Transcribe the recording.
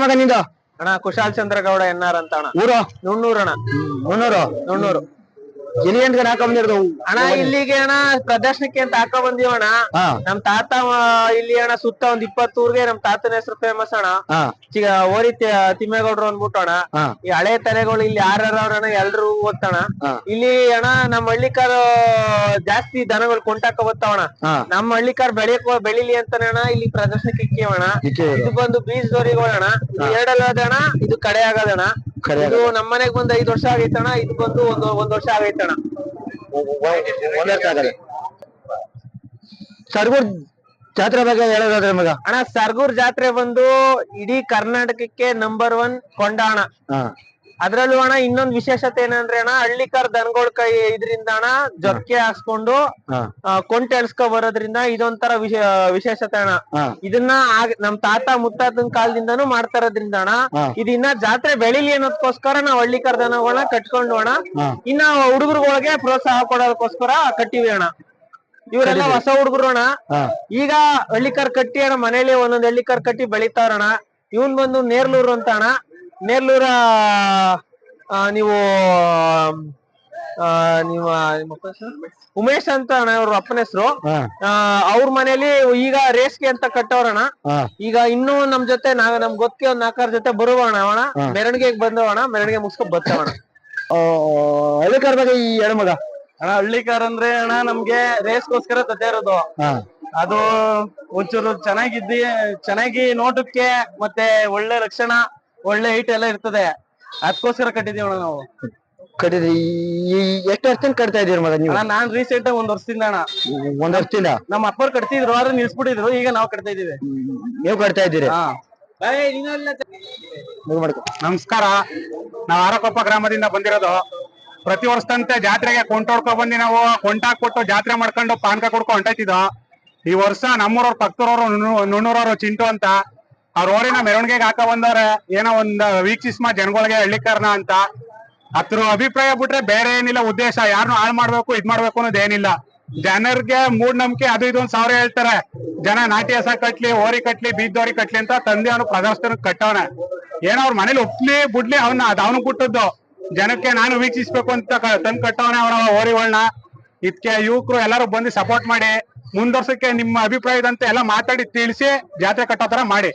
ಮಗ ನಿಂದ ಅಣ್ಣ ಕುಶಾಲ್ ಚಂದ್ರ ಗೌಡ ಎನ್ನಾರ್ ಅಂತ ಅಣ್ಣ. ಊರು ನುಣ್ಣೂರು ಅಣ್ಣ. ನುಣ್ಣೂರು ಎಲ್ಲಿ ಅಂತ ಹಾಕ ಬಂದಿರೋದು ಅಣ್ಣ. ಇಲ್ಲಿಗೆ ಅಣ್ಣ ಪ್ರದರ್ಶನಕ್ಕೆ ಅಂತ ಹಾಕ ಬಂದೀವ ಅಣ್ಣ. ನಮ್ ತಾತ ಇಲ್ಲಿ ಅಣ್ಣ ಸುತ್ತ ಒಂದ್ 20 ಊರ್ಗೆ ನಮ್ ತಾತನ ಹೆಸರು ಫೇಮಸ್ ಅಣ್ಣ. ಓರಿ ತಿಮ್ಮೇಗೌಡರು ಅಂದ್ಬಿಟ್ಟು ಅಣ್ಣ. ಈ ಹಳೆ ತಲೆಗಳು ಇಲ್ಲಿ ಯಾರವ್ರಣ್ಣ ಎಲ್ರು ಓದ್ತಣ. ಇಲ್ಲಿ ಅಣ್ಣ ನಮ್ ಹಳ್ಳಿಕಾರ ಜಾಸ್ತಿ ದನಗಳು ಕೊಂಟಾಕ ಬರ್ತಾವಣ. ನಮ್ ಹಳ್ಳಿಕಾರ ಬೆಳಿಲಿ ಅಂತಾನೆ ಅಣ್ಣ ಇಲ್ಲಿ ಪ್ರದರ್ಶನಕ್ಕೆ ಇಕ್ಕೇವಣ. ಇದು ಬಂದು ಬೀಜದೋರಿಗಳಣ್ಣ. ಇದು ಎರಡಲ್ಲದಣ, ಇದು ಕಡೆ ಆಗದಣ. ಇದು ನಮ್ ಮನೆಗ್ ಬಂದ್ 5 ವರ್ಷ ಆಗೈತಣ್ಣ. ಇದು ಬಂದು ಒಂದ್ ವರ್ಷ ಆಗೈತಣ್ಣ. ಸರ್ಗೂರ್ ಜಾತ್ರೆ ಬಗ್ಗೆ ಹೇಳೋದಾದ್ರೆ ಮಗ ಅಣ್ಣ, ಸರ್ಗೂರ್ ಜಾತ್ರೆ ಬಂದು ಇಡೀ ಕರ್ನಾಟಕಕ್ಕೆ ನಂಬರ್ 1 ಕೊಂಡ ಅಣ್ಣ. ಅದ್ರಲ್ಲೂ ಅಣ್ಣ ಇನ್ನೊಂದ್ ವಿಶೇಷತೆ ಏನಂದ್ರೆ ಅಣ್ಣ, ಹಳ್ಳಿಕಾರ್ ದನಗಳ ಕೈ ಇದ್ರಿಂದ ಅಣ್ಣ ಜೊಕ್ಕೆ ಹಾಕ್ಸ್ಕೊಂಡು ಕೊಂಟೆ ಎಳ್ಸ್ಕೊ ಬರೋದ್ರಿಂದ ಇದೊಂಥರ ವಿಶೇಷತೆ ಅಣ್ಣ. ಇದನ್ನ ನಮ್ ತಾತ ಮುತ್ತಾತನ ಕಾಲದಿಂದಾನು ಮಾಡ್ತಾ ಇರೋದ್ರಿಂದ ಅಣ್ಣ, ಇದಿನ್ನ ಜಾತ್ರೆ ಬೆಳಿಲಿ ಅನ್ನೋದಕ್ಕೋಸ್ಕರ ನಾವ್ ಹಳ್ಳಿಕಾರ್ ದನಗಳನ್ನ ಕಟ್ಕೊಂಡು ಅಣ್ಣ, ಇನ್ನ ಹುಡುಗರುಗಳಿಗೆ ಪ್ರೋತ್ಸಾಹ ಕೊಡೋದಕ್ಕೋಸ್ಕರ ಕಟ್ಟಿವಿ ಅಣ್ಣ. ಇವರೆಲ್ಲ ಹೊಸ ಹುಡುಗರು ಅಣ್ಣ. ಈಗ ಹಳ್ಳಿಕಾರ್ ಕಟ್ಟಿ ಅಣ್ಣ ಮನೇಲಿ ಒಂದೊಂದ್ ಹಳ್ಳಿಕಾರ್ ಕಟ್ಟಿ ಬೆಳಿತಾರಣ್ಣ. ಇವನ್ ಬಂದು ನೇರ್ಲೂರು ಅಂತ ಅಣ್ಣ. ನೇರ್ಲೂರ ನೀವು ಉಮೇಶ್ ಅಂತ ಅಣ್ಣ ಅವ್ರ ಅಪ್ಪನ ಹೆಸರು. ಅವ್ರ ಮನೇಲಿ ಈಗ ರೇಸ್ಗೆ ಅಂತ ಕಟ್ಟವ್ರಣ. ಈಗ ಇನ್ನೂ ನಮ್ ಜೊತೆ ನಮ್ ಗೊತ್ತಿ ಒಂದ್ 4 ಜೊತೆ ಬರುವಣ ಅವಣ. ಮೆರವಣಿಗೆಗೆ ಬಂದವಣ, ಮೆರವಣಿಗೆ ಮುಗಿಸ್ಕೊಂಡ್ ಬರ್ತಾವಣ. ಹಳ್ಳಿಕಾರ್ ಬಗ್ಗೆ ಈ ಹೇಳ ಮಗ. ಅಣ್ಣ, ಹಳ್ಳಿಕಾರ್ ಅಂದ್ರೆ ಅಣ್ಣ ನಮ್ಗೆ ರೇಸ್ಗೋಸ್ಕರ ತದ್ದೇ ಇರೋದು. ಅದು ಒಂಚೂರು ಚೆನ್ನಾಗಿ ನೋಟಕ್ಕೆ ಮತ್ತೆ ಒಳ್ಳೆ ಲಕ್ಷಣ, ಒಳ್ಳೆ ಹೈಟ್ ಎಲ್ಲ ಇರ್ತದೆ. ಅದಕ್ಕೋಸ್ಕರ ಕಟ್ಟಿದೀವಣ ನಾವು. ಕಟ್ಟಿದ್ರಿ ಎಷ್ಟು ವರ್ಷದಿಂದ ಕಟ್ತಾ ಇದೀರ ಮಗ ನೀವು? ನಾನ್ ರೀಸೆಂಟ್ ಒಂದ್ ವರ್ಷದಿಂದ ಅಣ್ಣ. ಒಂದ್ ವರ್ಷದಿಂದ ನಮ್ಮ ಅಪ್ಪರು ಕಟ್ತಿದ್ರು, ಆದ್ರೆ ನಿಲ್ಸ್ಬಿಟ್ಟಿದ್ರು. ಈಗ ನಾವು ಕಟ್ತಾ ಇದೀವಿ. ನೀವು ಕಟ್ತಾ ಇದ್ದೀರಿ? ನಮಸ್ಕಾರ. ನಾವು ಆರಕೊಪ್ಪ ಗ್ರಾಮದಿಂದ ಬಂದಿರೋದು. ಪ್ರತಿ ವರ್ಷದಂತೆ ಜಾತ್ರೆಗೆ ಕೊಂಟೋಡ್ಕೊ ಬಂದಿ ನಾವು ಕೊಂಟಾಕ್ಬಿಟ್ಟು ಜಾತ್ರೆ ಮಾಡ್ಕೊಂಡು ಪಾನ್ಕ ಕೊಡ್ಕೊ ಹೊಂಟಾಯ್ತಿದ್ದೋ. ಈ ವರ್ಷ ನಮ್ಮೂರವ್ರ ಪಕ್ಕದವ್ರು ನುಣ್ಣೂರವ್ರು ಚಿಂಟು ಅಂತ ಅವ್ರ ಓರಿನ ಮೆರವಣಿಗೆಗೆ ಹಾಕ ಬಂದವ್ರೆ. ಏನೋ ಒಂದ್ ವೀಕ್ಷಿಸ್ಮ ಜನಗಳಿಗೆ ಹಳ್ಳಿಕಾರನ ಅಂತ. ಅದ್ರ ಅಭಿಪ್ರಾಯ ಬಿಟ್ರೆ ಬೇರೆ ಏನಿಲ್ಲ. ಉದ್ದೇಶ ಯಾರನ್ನು ಹಾಳು ಮಾಡ್ಬೇಕು ಇದ್ ಮಾಡ್ಬೇಕು ಅನ್ನೋದು ಏನಿಲ್ಲ. ಜನರಿಗೆ ಮೂಢನಂಬಿಕೆ ಅದು ಇದು 1000 ಹೇಳ್ತಾರೆ. ಜನ ನಾಟಿ ಹಸ ಕಟ್ಲಿ, ಓರಿ ಕಟ್ಲಿ, ಬೀದ್ದೋರಿ ಕಟ್ಲಿ ಅಂತ ತಂದೆ ಅವನು ಪ್ರದರ್ಶನಕ್ಕೆ ಕಟ್ಟವನೆ. ಏನೋ ಅವ್ರ ಮನೇಲಿ ಒಪ್ಲಿ ಬಿಡ್ಲಿ ಅವನು ಬಿಟ್ಟದ್ದು. ಜನಕ್ಕೆ ನಾನು ವೀಕ್ಷಿಸ್ಬೇಕು ಅಂತ ತಂದು ಕಟ್ಟವನೆ ಅವರ ಓರಿಗಳನ್ನ. ಇದಕ್ಕೆ ಯುವಕರು ಎಲ್ಲರೂ ಬಂದು ಸಪೋರ್ಟ್ ಮಾಡಿ ಮುಂದುವರ್ಸಕ್ಕೆ ನಿಮ್ಮ ಅಭಿಪ್ರಾಯದಂತೆ ಎಲ್ಲ ಮಾತಾಡಿ ತಿಳಿಸಿ ಜಾತ್ರೆ ಕಟ್ಟೋ ತರ ಮಾಡಿ.